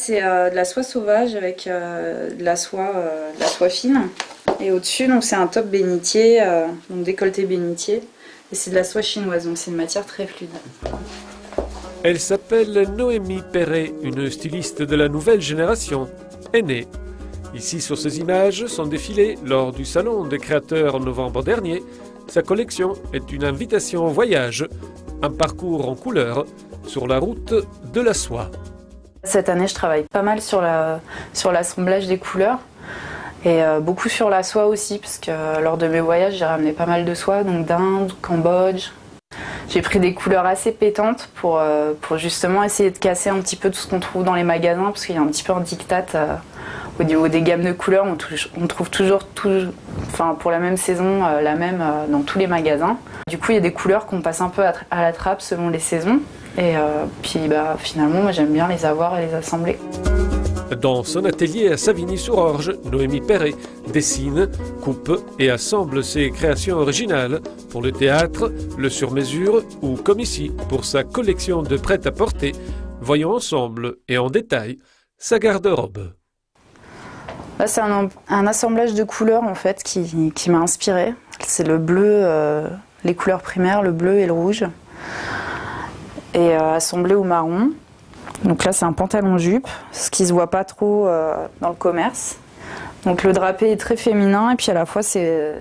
c'est de la soie sauvage avec de la soie fine. Et au-dessus, donc c'est un top bénitier, donc décolleté bénitier. Et c'est de la soie chinoise, donc c'est une matière très fluide. Elle s'appelle Noémie Perret, une styliste de la nouvelle génération, aînée. Ici, sur ces images, son défilé lors du Salon des créateurs en novembre dernier. Sa collection est une invitation au voyage, un parcours en couleurs sur la route de la soie. Cette année, je travaille pas mal sur l'assemblage des couleurs et beaucoup sur la soie aussi, parce que lors de mes voyages, j'ai ramené pas mal de soie, donc d'Inde, Cambodge. J'ai pris des couleurs assez pétantes pour justement essayer de casser un petit peu tout ce qu'on trouve dans les magasins, parce qu'il y a un petit peu un diktat au niveau des gammes de couleurs. On trouve toujours, pour la même saison, la même dans tous les magasins. Du coup, il y a des couleurs qu'on passe un peu à la trappe selon les saisons. Et puis finalement, moi, j'aime bien les avoir et les assembler. Dans son atelier à Savigny-sur-Orge, Noémie Perret dessine, coupe et assemble ses créations originales pour le théâtre, le sur-mesure ou comme ici pour sa collection de prêt-à-porter. Voyons ensemble et en détail sa garde-robe. Là, c'est un assemblage de couleurs en fait qui m'a inspirée. C'est le bleu, les couleurs primaires, le bleu et le rouge, et assemblé au marron. Donc là, c'est un pantalon-jupe, ce qui se voit pas trop dans le commerce. Donc le drapé est très féminin et puis à la fois c'est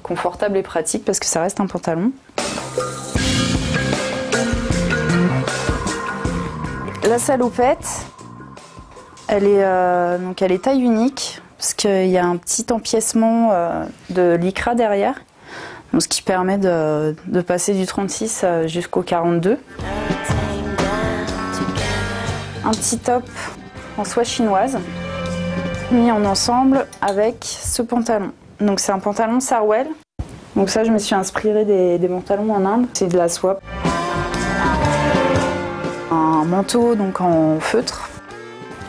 confortable et pratique parce que ça reste un pantalon. La salopette, elle est taille unique parce qu'il y a un petit empiècement de lycra derrière, donc ce qui permet de passer du 36 jusqu'au 42. Un petit top en soie chinoise mis en ensemble avec ce pantalon. Donc c'est un pantalon Sarwell. Donc ça, je me suis inspirée des pantalons en Inde. C'est de la soie. Un manteau donc en feutre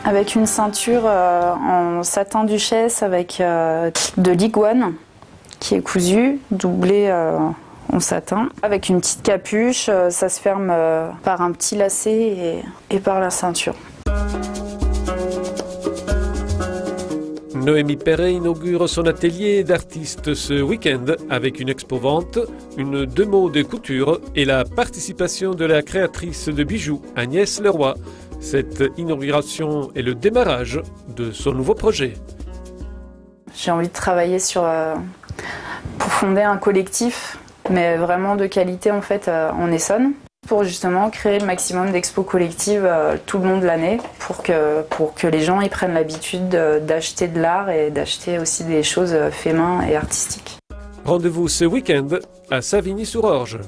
avec une ceinture en satin duchesse avec de l'iguane qui est cousu, doublé en satin, avec une petite capuche, ça se ferme par un petit lacet et par la ceinture. Noémie Perret inaugure son atelier d'artiste ce week-end avec une expo-vente, une démo de couture et la participation de la créatrice de bijoux Agnès Leroy. Cette inauguration est le démarrage de son nouveau projet. J'ai envie de travailler pour fonder un collectif, mais vraiment de qualité en fait en Essonne, pour justement créer le maximum d'expos collectives tout le long de l'année, pour que les gens y prennent l'habitude d'acheter de l'art et d'acheter aussi des choses fait main et artistiques. Rendez-vous ce week-end à Savigny-sur-Orge.